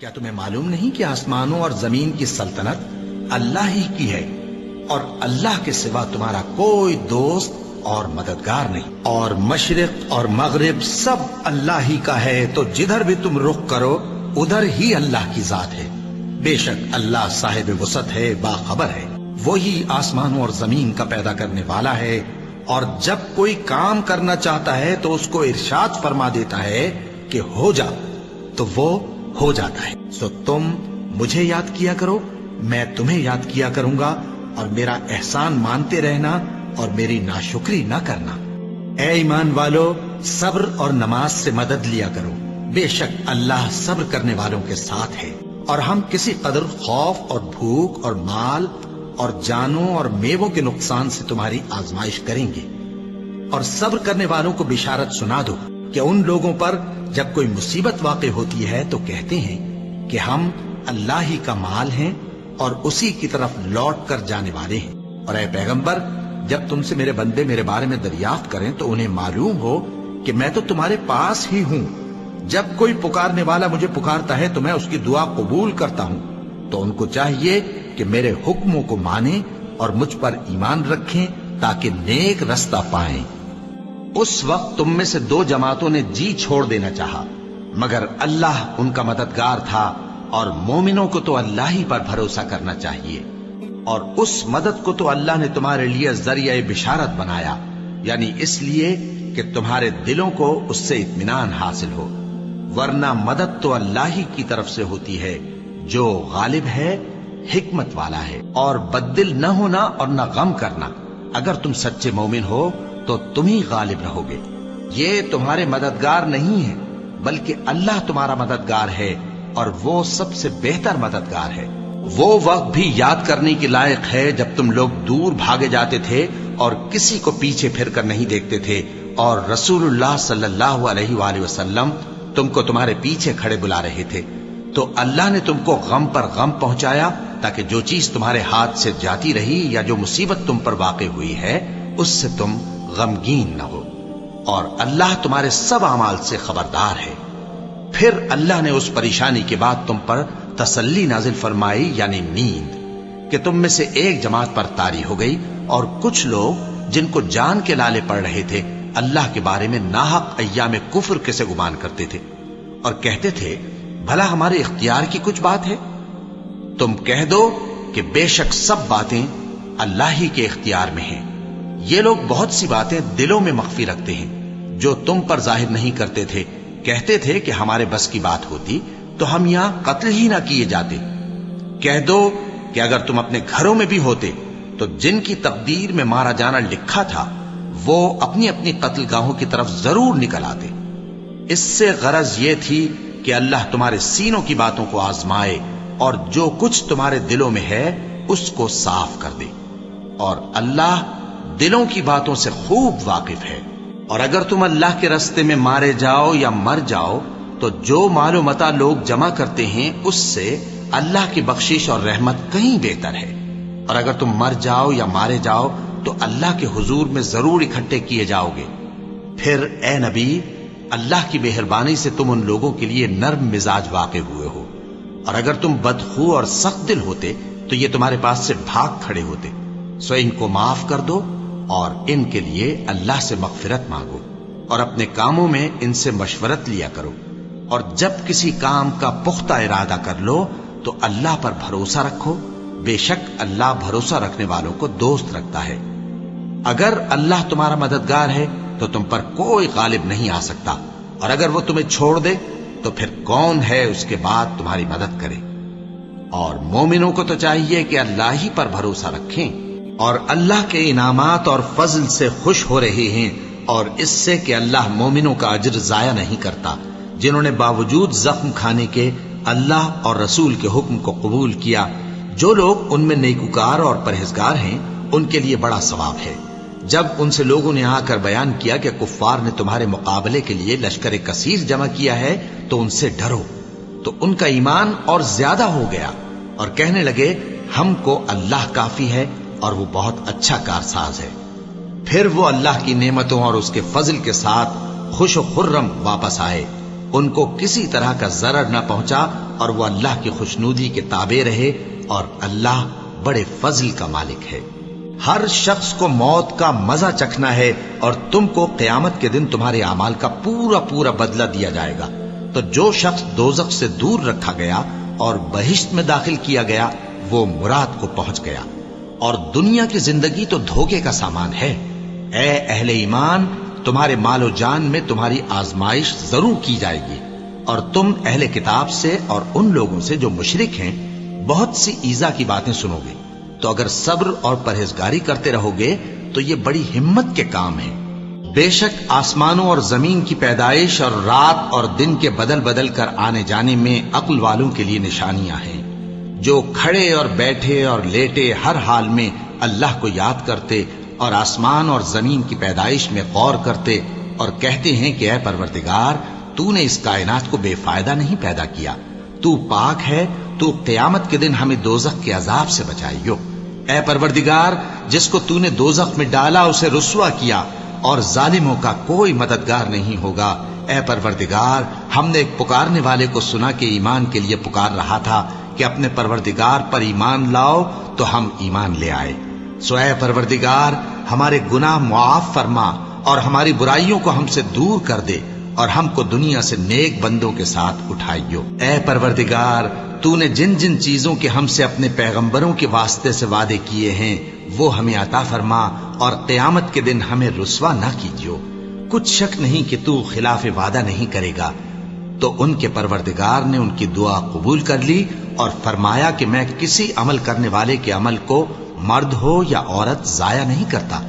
کیا تمہیں معلوم نہیں کہ آسمانوں اور زمین کی سلطنت اللہ ہی کی ہے اور اللہ کے سوا تمہارا کوئی دوست اور مددگار نہیں، اور مشرق اور مغرب سب اللہ ہی کا ہے، تو جدھر بھی تم رخ کرو ادھر ہی اللہ کی ذات ہے۔ بے شک اللہ صاحب وسعت ہے، باخبر ہے، وہی آسمانوں اور زمین کا پیدا کرنے والا ہے، اور جب کوئی کام کرنا چاہتا ہے تو اس کو ارشاد فرما دیتا ہے کہ ہو جا، تو وہ ہو جاتا ہے۔ سو تم مجھے یاد کیا کرو، میں تمہیں یاد کیا کروں گا، اور میرا احسان مانتے رہنا اور میری ناشکری نہ کرنا۔ اے ایمان والو، صبر اور نماز سے مدد لیا کرو، بے شک اللہ صبر کرنے والوں کے ساتھ ہے۔ اور ہم کسی قدر خوف اور بھوک اور مال اور جانوں اور میووں کے نقصان سے تمہاری آزمائش کریں گے، اور صبر کرنے والوں کو بشارت سنا دو کہ ان لوگوں پر جب کوئی مصیبت واقع ہوتی ہے تو کہتے ہیں کہ ہم اللہ ہی کا مال ہیں اور اسی کی طرف لوٹ کر جانے والے ہیں۔ اور اے پیغمبر، جب تم سے میرے بندے میرے بارے میں دریافت کریں تو انہیں معلوم ہو کہ میں تو تمہارے پاس ہی ہوں۔ جب کوئی پکارنے والا مجھے پکارتا ہے تو میں اس کی دعا قبول کرتا ہوں، تو ان کو چاہیے کہ میرے حکموں کو مانیں اور مجھ پر ایمان رکھیں تاکہ نیک رستہ پائیں۔ اس وقت تم میں سے دو جماعتوں نے جی چھوڑ دینا چاہا، مگر اللہ ان کا مددگار تھا، اور مومنوں کو تو اللہ ہی پر بھروسہ کرنا چاہیے۔ اور اس مدد کو تو اللہ نے تمہارے لیے ذریعہ بشارت بنایا، یعنی اس لیے کہ تمہارے دلوں کو اس سے اطمینان حاصل ہو، ورنہ مدد تو اللہ ہی کی طرف سے ہوتی ہے جو غالب ہے، حکمت والا ہے۔ اور بددل نہ ہونا اور نہ غم کرنا، اگر تم سچے مومن ہو تو تم ہی غالب رہو گے۔ یہ تمہارے مددگار نہیں ہے بلکہ اللہ تمہارا مددگار ہے، اور وہ سب سے بہتر مددگار ہے۔ وہ وقت بھی یاد کرنے کی لائق ہے جب تم لوگ دور بھاگے جاتے تھے اور کسی کو پیچھے پھر کر نہیں دیکھتے تھے، اور رسول اللہ صلی اللہ علیہ وآلہ وسلم تم کو تمہارے پیچھے کھڑے بلا رہے تھے، تو اللہ نے تم کو غم پر غم پہنچایا تاکہ جو چیز تمہارے ہاتھ سے جاتی رہی یا جو مصیبت تم پر واقع ہوئی ہے اس سے تم غمگین نہ ہو، اور اللہ تمہارے سب اعمال سے خبردار ہے۔ پھر اللہ نے اس پریشانی کے بعد تم پر تسلی نازل فرمائی، یعنی نیند، کہ تم میں سے ایک جماعت پر طاری ہو گئی، اور کچھ لوگ جن کو جان کے لالے پڑ رہے تھے اللہ کے بارے میں ناحق ایام کفر کے سے گمان کرتے تھے، اور کہتے تھے بھلا ہمارے اختیار کی کچھ بات ہے؟ تم کہہ دو کہ بے شک سب باتیں اللہ ہی کے اختیار میں ہیں۔ یہ لوگ بہت سی باتیں دلوں میں مخفی رکھتے ہیں جو تم پر ظاہر نہیں کرتے تھے، کہتے تھے کہ ہمارے بس کی بات ہوتی تو ہم یہاں قتل ہی نہ کیے جاتے۔ کہہ دو کہ اگر تم اپنے گھروں میں بھی ہوتے تو جن کی تقدیر میں مارا جانا لکھا تھا وہ اپنی اپنی قتل گاہوں کی طرف ضرور نکل آتے۔ اس سے غرض یہ تھی کہ اللہ تمہارے سینوں کی باتوں کو آزمائے اور جو کچھ تمہارے دلوں میں ہے اس کو صاف کر دے، اور اللہ دلوں کی باتوں سے خوب واقف ہے۔ اور اگر تم اللہ کے راستے میں مارے جاؤ یا مر جاؤ تو جو مال و متاع لوگ جمع کرتے ہیں اس سے اللہ کی بخشش اور رحمت کہیں بہتر ہے، اور اگر تم مر جاؤ یا مارے جاؤ تو اللہ کے حضور میں ضرور اکٹھے کیے جاؤ گے۔ پھر اے نبی، اللہ کی مہربانی سے تم ان لوگوں کے لیے نرم مزاج واقع ہوئے ہو، اور اگر تم بدخو اور سخت دل ہوتے تو یہ تمہارے پاس سے بھاگ کھڑے ہوتے۔ سو ان کو معاف کر دو اور ان کے لیے اللہ سے مغفرت مانگو، اور اپنے کاموں میں ان سے مشورت لیا کرو، اور جب کسی کام کا پختہ ارادہ کر لو تو اللہ پر بھروسہ رکھو، بے شک اللہ بھروسہ رکھنے والوں کو دوست رکھتا ہے۔ اگر اللہ تمہارا مددگار ہے تو تم پر کوئی غالب نہیں آ سکتا، اور اگر وہ تمہیں چھوڑ دے تو پھر کون ہے اس کے بعد تمہاری مدد کرے۔ اور مومنوں کو تو چاہیے کہ اللہ ہی پر بھروسہ رکھیں، اور اللہ کے انعامات اور فضل سے خوش ہو رہے ہیں، اور اس سے کہ اللہ مومنوں کا اجر ضائع نہیں کرتا، جنہوں نے باوجود زخم کھانے کے اللہ اور رسول کے حکم کو قبول کیا۔ جو لوگ ان میں نیکوکار اور پرہیزگار ہیں ان کے لیے بڑا ثواب ہے۔ جب ان سے لوگوں نے آ کر بیان کیا کہ کفار نے تمہارے مقابلے کے لیے لشکر کثیر جمع کیا ہے تو ان سے ڈرو، تو ان کا ایمان اور زیادہ ہو گیا، اور کہنے لگے ہم کو اللہ کافی ہے اور وہ بہت اچھا کارساز ہے۔ پھر وہ اللہ کی نعمتوں اور اس کے فضل کے ساتھ خوش و خرم واپس آئے، ان کو کسی طرح کا ضرر نہ پہنچا اور وہ اللہ کی خوشنودی کے تابع رہے، اور اللہ بڑے فضل کا مالک ہے۔ ہر شخص کو موت کا مزہ چکھنا ہے، اور تم کو قیامت کے دن تمہارے اعمال کا پورا پورا بدلہ دیا جائے گا۔ تو جو شخص دوزخ سے دور رکھا گیا اور بہشت میں داخل کیا گیا وہ مراد کو پہنچ گیا، اور دنیا کی زندگی تو دھوکے کا سامان ہے۔ اے اہل ایمان، تمہارے مال و جان میں تمہاری آزمائش ضرور کی جائے گی، اور تم اہل کتاب سے اور ان لوگوں سے جو مشرک ہیں بہت سی ایذا کی باتیں سنو گے، تو اگر صبر اور پرہیزگاری کرتے رہو گے تو یہ بڑی ہمت کے کام ہیں۔ بے شک آسمانوں اور زمین کی پیدائش اور رات اور دن کے بدل بدل کر آنے جانے میں عقل والوں کے لیے نشانیاں ہیں، جو کھڑے اور بیٹھے اور لیٹے ہر حال میں اللہ کو یاد کرتے اور آسمان اور زمین کی پیدائش میں غور کرتے اور کہتے ہیں کہ اے پروردگار، تو نے اس کائنات کو بے فائدہ نہیں پیدا کیا، تو پاک ہے، تو قیامت کے دن ہمیں دوزخ کے عذاب سے بچائیو۔ اے پروردگار، جس کو تو نے دوزخ میں ڈالا اسے رسوا کیا، اور ظالموں کا کوئی مددگار نہیں ہوگا۔ اے پروردگار، ہم نے ایک پکارنے والے کو سنا کہ ایمان کے لیے پکار رہا تھا کہ اپنے پروردگار پر ایمان لاؤ، تو ہم ایمان لے آئے۔ سو اے پروردگار، ہمارے گناہ معاف فرما اور ہماری برائیوں کو ہم سے دور کر دے، اور ہم کو دنیا سے نیک بندوں کے ساتھ اٹھائیو۔ اے پروردگار، تو نے جن جن چیزوں کے ہم سے اپنے پیغمبروں کے واسطے سے وعدے کیے ہیں وہ ہمیں عطا فرما، اور قیامت کے دن ہمیں رسوا نہ کیجیو۔ کچھ شک نہیں کہ تو خلاف وعدہ نہیں کرے گا۔ تو ان کے پروردگار نے ان کی دعا قبول کر لی اور فرمایا کہ میں کسی عمل کرنے والے کے عمل کو مرد ہو یا عورت ضائع نہیں کرتا۔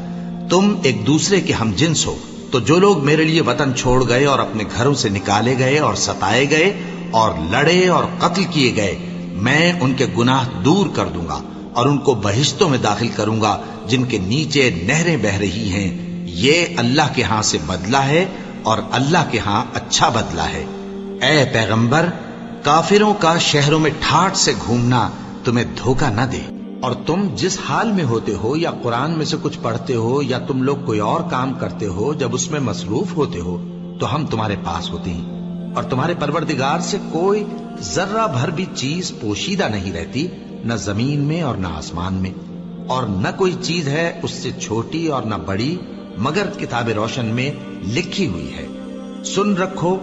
تم ایک دوسرے کے ہم جنس ہو، تو جو لوگ میرے لیے وطن چھوڑ گئے اور اپنے گھروں سے نکالے گئے اور ستائے گئے اور لڑے اور قتل کیے گئے، میں ان کے گناہ دور کر دوں گا اور ان کو بہشتوں میں داخل کروں گا جن کے نیچے نہریں بہہ رہی ہیں۔ یہ اللہ کے ہاں سے بدلہ ہے، اور اللہ کے ہاں اچھا بدلہ ہے۔ اے پیغمبر، کافروں کا شہروں میں ٹھاٹھ سے گھومنا تمہیں دھوکہ نہ دے، اور تم جس حال میں ہوتے ہو یا قرآن میں سے کچھ پڑھتے ہو یا تم لوگ کوئی اور کام کرتے ہو، جب اس میں مصروف ہوتے ہو تو ہم تمہارے پاس ہوتے ہیں، اور تمہارے پروردگار سے کوئی ذرہ بھر بھی چیز پوشیدہ نہیں رہتی، نہ زمین میں اور نہ آسمان میں، اور نہ کوئی چیز ہے اس سے چھوٹی اور نہ بڑی مگر کتاب روشن میں لکھی ہوئی ہے۔ سن رکھو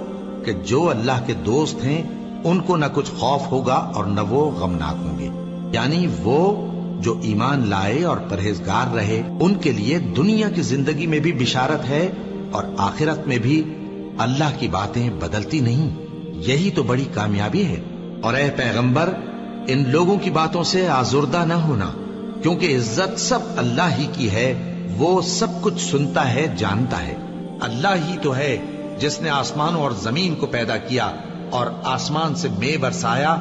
کہ جو اللہ کے دوست ہیں ان کو نہ کچھ خوف ہوگا اور نہ وہ غمناک ہوں گے، یعنی وہ جو ایمان لائے اور پرہیزگار رہے ان کے لیے دنیا کی زندگی میں بھی بشارت ہے، اور آخرت میں بھی اللہ کی باتیں بدلتی نہیں۔ یہی تو بڑی کامیابی ہے۔ اور اے پیغمبر، ان لوگوں کی باتوں سے آزردہ نہ ہونا، کیونکہ عزت سب اللہ ہی کی ہے، وہ سب کچھ سنتا ہے، جانتا ہے۔ اللہ ہی تو ہے جس نے آسمانوں اور زمین کو پیدا کیا اور آسمان سے مے برسایا،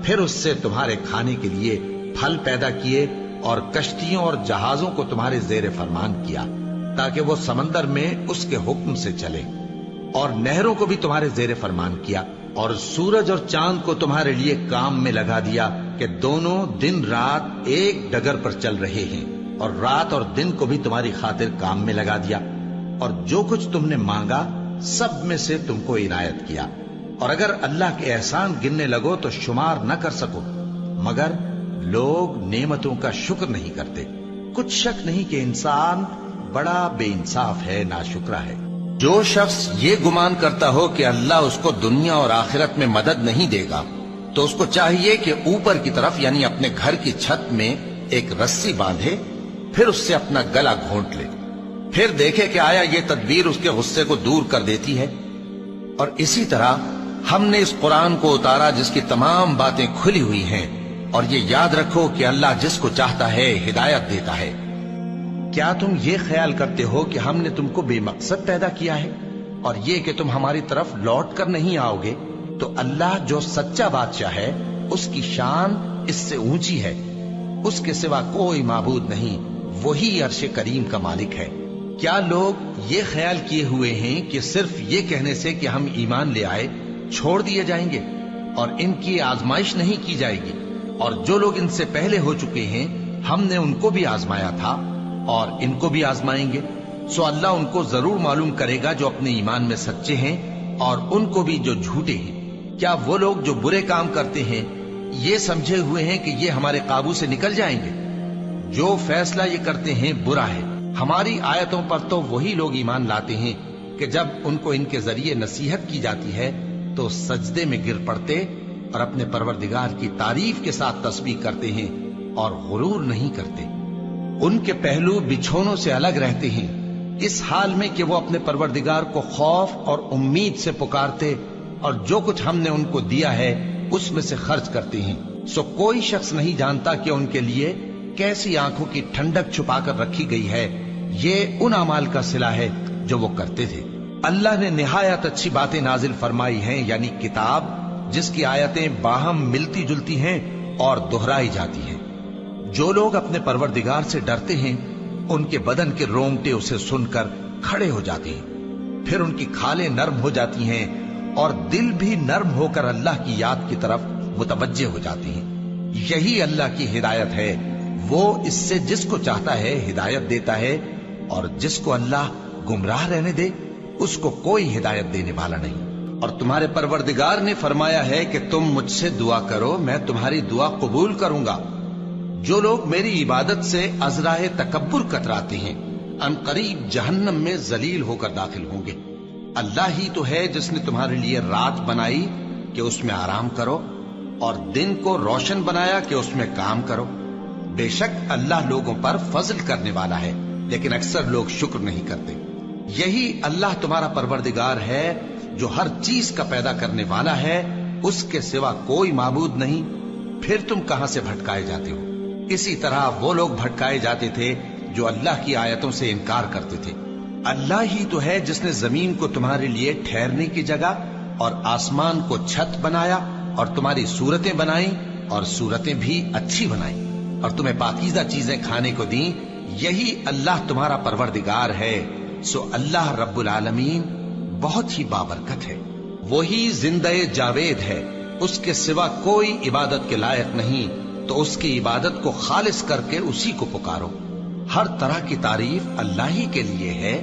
پھر اس سے تمہارے کھانے کے لیے پھل پیدا کیے اور کشتیوں اور جہازوں کو تمہارے زیر فرمان کیا تاکہ وہ سمندر میں اس کے حکم سے چلے، اور نہروں کو بھی تمہارے زیر فرمان کیا، اور سورج اور چاند کو تمہارے لیے کام میں لگا دیا کہ دونوں دن رات ایک ڈگر پر چل رہے ہیں، اور رات اور دن کو بھی تمہاری خاطر کام میں لگا دیا، اور جو کچھ تم نے مانگا سب میں سے تم کو عنایت کیا، اور اگر اللہ کے احسان گننے لگو تو شمار نہ کر سکو، مگر لوگ نعمتوں کا شکر نہیں کرتے۔ کچھ شک نہیں کہ انسان بڑا بے انصاف ہے، ناشکرا ہے۔ جو شخص یہ گمان کرتا ہو کہ اللہ اس کو دنیا اور آخرت میں مدد نہیں دے گا، تو اس کو چاہیے کہ اوپر کی طرف یعنی اپنے گھر کی چھت میں ایک رسی باندھے، پھر اس سے اپنا گلا گھونٹ لے، پھر دیکھے کہ آیا یہ تدبیر اس کے غصے کو دور کر دیتی ہے۔ اور اسی طرح ہم نے اس قرآن کو اتارا جس کی تمام باتیں کھلی ہوئی ہیں، اور یہ یاد رکھو کہ اللہ جس کو چاہتا ہے ہدایت دیتا ہے۔ کیا تم یہ خیال کرتے ہو کہ ہم نے تم کو بے مقصد پیدا کیا ہے، اور یہ کہ تم ہماری طرف لوٹ کر نہیں آؤ گے؟ تو اللہ جو سچا بادشاہ ہے اس کی شان اس سے اونچی ہے، اس کے سوا کوئی معبود نہیں، وہی عرش کریم کا مالک ہے۔ کیا لوگ یہ خیال کیے ہوئے ہیں کہ صرف یہ کہنے سے کہ ہم ایمان لے آئے چھوڑ دیے جائیں گے اور ان کی آزمائش نہیں کی جائے گی؟ اور جو لوگ ان سے پہلے ہو چکے ہیں ہم نے ان کو بھی آزمایا تھا اور ان کو بھی آزمائیں گے، سو اللہ ان کو ضرور معلوم کرے گا جو اپنے ایمان میں سچے ہیں اور ان کو بھی جو جھوٹے ہیں۔ کیا وہ لوگ جو برے کام کرتے ہیں یہ سمجھے ہوئے ہیں کہ یہ ہمارے قابو سے نکل جائیں گے؟ جو فیصلہ یہ کرتے ہیں برا ہے۔ ہماری آیتوں پر تو وہی لوگ ایمان لاتے ہیں کہ جب ان کو ان کے ذریعے نصیحت کی جاتی ہے تو سجدے میں گر پڑتے اور اپنے پروردگار کی تعریف کے ساتھ تسبیح کرتے ہیں اور غرور نہیں کرتے۔ ان کے پہلو بچھونوں سے الگ رہتے ہیں، اس حال میں کہ وہ اپنے پروردگار کو خوف اور امید سے پکارتے اور جو کچھ ہم نے ان کو دیا ہے اس میں سے خرچ کرتے ہیں۔ سو کوئی شخص نہیں جانتا کہ ان کے لیے کیسی آنکھوں کی ٹھنڈک چھپا کر رکھی گئی ہے، یہ ان اعمال کا صلہ ہے جو وہ کرتے تھے۔ اللہ نے نہایت اچھی باتیں نازل فرمائی ہیں، یعنی کتاب جس کی آیتیں باہم ملتی جلتی ہیں اور دہرائی جاتی ہیں۔ جو لوگ اپنے پروردگار سے ڈرتے ہیں ان کے بدن کے رونگٹے اسے سن کر کھڑے ہو جاتے ہیں، پھر ان کی کھالیں نرم ہو جاتی ہیں اور دل بھی نرم ہو کر اللہ کی یاد کی طرف متوجہ ہو جاتی ہیں۔ یہی اللہ کی ہدایت ہے، وہ اس سے جس کو چاہتا ہے ہدایت دیتا ہے، اور جس کو اللہ گمراہ رہنے دے اس کو کوئی ہدایت دینے والا نہیں۔ اور تمہارے پروردگار نے فرمایا ہے کہ تم مجھ سے دعا کرو، میں تمہاری دعا قبول کروں گا۔ جو لوگ میری عبادت سے ازراہ تکبر کتراتے ہیں ان قریب جہنم میں ذلیل ہو کر داخل ہوں گے۔ اللہ ہی تو ہے جس نے تمہارے لیے رات بنائی کہ اس میں آرام کرو اور دن کو روشن بنایا کہ اس میں کام کرو۔ بے شک اللہ لوگوں پر فضل کرنے والا ہے، لیکن اکثر لوگ شکر نہیں کرتے۔ یہی اللہ تمہارا پروردگار ہے جو ہر چیز کا پیدا کرنے والا ہے، اس کے سوا کوئی معبود نہیں، پھر تم کہاں سے بھٹکائے جاتے ہو؟ اسی طرح وہ لوگ بھٹکائے جاتے تھے جو اللہ کی آیتوں سے انکار کرتے تھے۔ اللہ ہی تو ہے جس نے زمین کو تمہارے لیے ٹھہرنے کی جگہ اور آسمان کو چھت بنایا اور تمہاری صورتیں بنائیں اور صورتیں بھی اچھی بنائیں اور تمہیں پاکیزہ چیزیں کھانے کو دیں۔ یہی اللہ تمہارا پروردگار ہے، سو اللہ رب العالمین بہت ہی بابرکت ہے۔ وہی زندہ جاوید ہے، اس کے سوا کوئی عبادت کے لائق نہیں، تو اس کی عبادت کو خالص کر کے اسی کو پکارو۔ ہر طرح کی تعریف اللہ ہی کے لیے ہے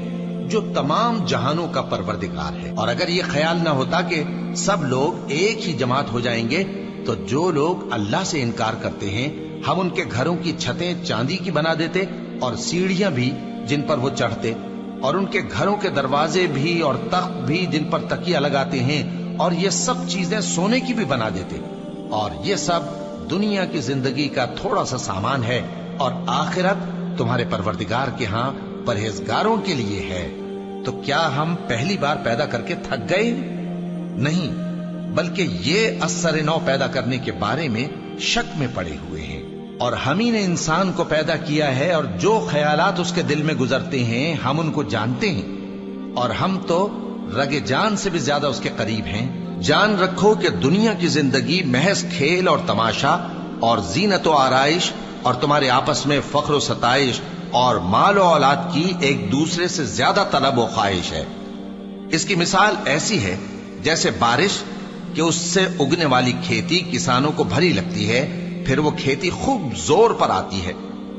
جو تمام جہانوں کا پروردگار ہے۔ اور اگر یہ خیال نہ ہوتا کہ سب لوگ ایک ہی جماعت ہو جائیں گے تو جو لوگ اللہ سے انکار کرتے ہیں ہم ان کے گھروں کی چھتیں چاندی کی بنا دیتے اور سیڑھیاں بھی جن پر وہ چڑھتے، اور ان کے گھروں کے دروازے بھی اور تخت بھی جن پر تکیہ لگاتے ہیں، اور یہ سب چیزیں سونے کی بھی بنا دیتے۔ اور یہ سب دنیا کی زندگی کا تھوڑا سا سامان ہے، اور آخرت تمہارے پروردگار کے ہاں پرہیزگاروں کے لیے ہے۔ تو کیا ہم پہلی بار پیدا کر کے تھک گئے؟ نہیں، بلکہ یہ اثر نو پیدا کرنے کے بارے میں شک میں پڑے ہوئے ہیں۔ اور ہم ہی نے انسان کو پیدا کیا ہے، اور جو خیالات اس کے دل میں گزرتے ہیں ہم ان کو جانتے ہیں، اور ہم تو رگ جان سے بھی زیادہ اس کے قریب ہیں۔ جان رکھو کہ دنیا کی زندگی محض کھیل اور تماشا اور زینت و آرائش اور تمہارے آپس میں فخر و ستائش اور مال و اولاد کی ایک دوسرے سے زیادہ طلب و خواہش ہے۔ اس کی مثال ایسی ہے جیسے بارش کہ اس سے اگنے والی کھیتی کسانوں کو بھری لگتی ہے، پھر وہ کھیتی خوب زور پر آتی ہے،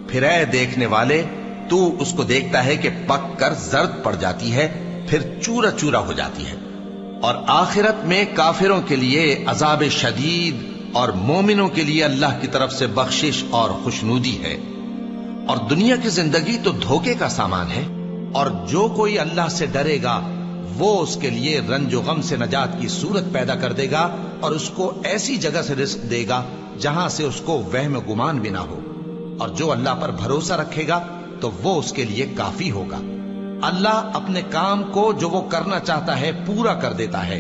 پھر اے دیکھنے والے تو اس کو دیکھتا ہے کہ پک کر زرد پڑ جاتی ہے، پھر چورا چورا ہو جاتی ہے۔ اور آخرت میں کافروں کے لیے عذاب شدید اور مومنوں کے لیے اللہ کی طرف سے بخشش اور خوشنودی ہے۔ اور دنیا کی زندگی تو دھوکے کا سامان ہے، اور جو کوئی اللہ سے ڈرے گا وہ اس کے لیے رنج و غم سے نجات کی صورت پیدا کر دے گا، اور اس کو ایسی جگہ سے رزق دے گا جہاں سے اس کو وہم و گمان بھی نہ ہو۔ اور جو اللہ پر بھروسہ رکھے گا تو وہ اس کے لیے کافی ہوگا۔ اللہ اپنے کام کو جو وہ کرنا چاہتا ہے پورا کر دیتا ہے۔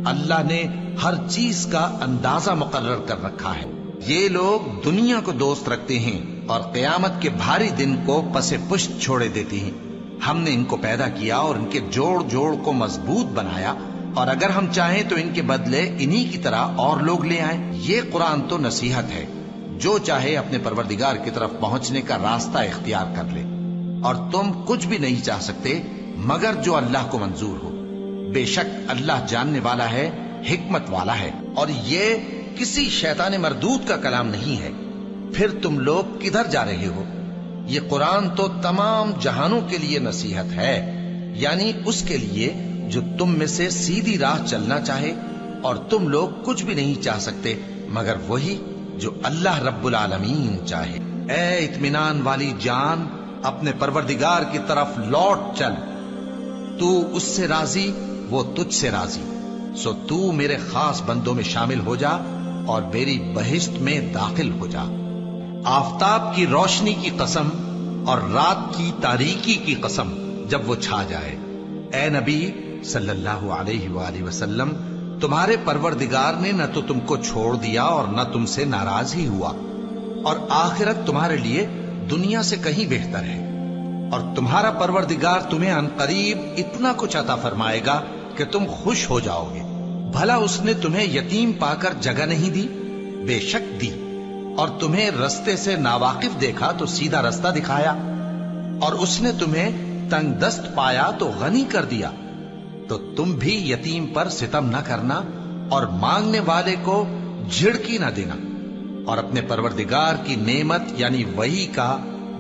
اللہ نے ہر چیز کا اندازہ مقرر کر رکھا ہے۔ یہ لوگ دنیا کو دوست رکھتے ہیں اور قیامت کے بھاری دن کو پس پشت چھوڑے دیتے ہیں۔ ہم نے ان کو پیدا کیا اور ان کے جوڑ جوڑ کو مضبوط بنایا، اور اگر ہم چاہیں تو ان کے بدلے انہی کی طرح اور لوگ لے آئیں۔ یہ قرآن تو نصیحت ہے، جو چاہے اپنے پروردگار کی طرف پہنچنے کا راستہ اختیار کر لے، اور تم کچھ بھی نہیں چاہ سکتے مگر جو اللہ کو منظور ہو۔ بے شک اللہ جاننے والا ہے، حکمت والا ہے۔ اور یہ کسی شیطان مردود کا کلام نہیں ہے۔ پھر تم لوگ کدھر جا رہے ہو؟ یہ قرآن تو تمام جہانوں کے لیے نصیحت ہے، یعنی اس کے لیے جو تم میں سے سیدھی راہ چلنا چاہے، اور تم لوگ کچھ بھی نہیں چاہ سکتے مگر وہی جو اللہ رب العالمین چاہے۔ اے اطمینان والی جان، اپنے پروردگار کی طرف لوٹ چل، تو اس سے راضی، وہ تجھ سے راضی، سو تو میرے خاص بندوں میں شامل ہو جا اور میری بہشت میں داخل ہو جا۔ آفتاب کی روشنی کی قسم اور رات کی تاریکی کی قسم جب وہ چھا جائے، اے نبی صلی اللہ علیہ وآلہ وسلم، تمہارے پروردگار نے نہ تو تم کو چھوڑ دیا اور نہ تم سے ناراض ہی ہوا، اور آخرت تمہارے لیے دنیا سے کہیں بہتر ہے، اور تمہارا پروردگار تمہیں عنقریب اتنا کچھ عطا فرمائے گا کہ تم خوش ہو جاؤ گے۔ بھلا اس نے تمہیں یتیم پا کر جگہ نہیں دی؟ بے شک دی، اور تمہیں رستے سے ناواقف دیکھا تو سیدھا رستہ دکھایا، اور اس نے تمہیں تنگ دست پایا تو غنی کر دیا۔ تو تم بھی یتیم پر ستم نہ کرنا اور مانگنے والے کو جھڑکی نہ دینا، اور اپنے پروردگار کی نعمت یعنی وحی کا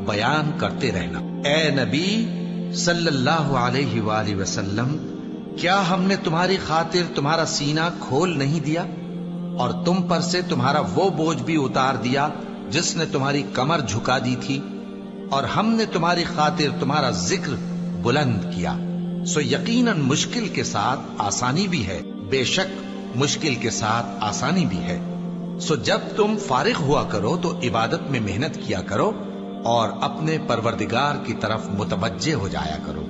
بیان کرتے رہنا۔ اے نبی صلی اللہ علیہ وآلہ وسلم، کیا ہم نے تمہاری خاطر تمہارا سینہ کھول نہیں دیا اور تم پر سے تمہارا وہ بوجھ بھی اتار دیا جس نے تمہاری کمر جھکا دی تھی، اور ہم نے تمہاری خاطر تمہارا ذکر بلند کیا۔ سو یقیناً مشکل کے ساتھ آسانی بھی ہے، بے شک مشکل کے ساتھ آسانی بھی ہے۔ سو جب تم فارغ ہوا کرو تو عبادت میں محنت کیا کرو اور اپنے پروردگار کی طرف متوجہ ہو جایا کرو۔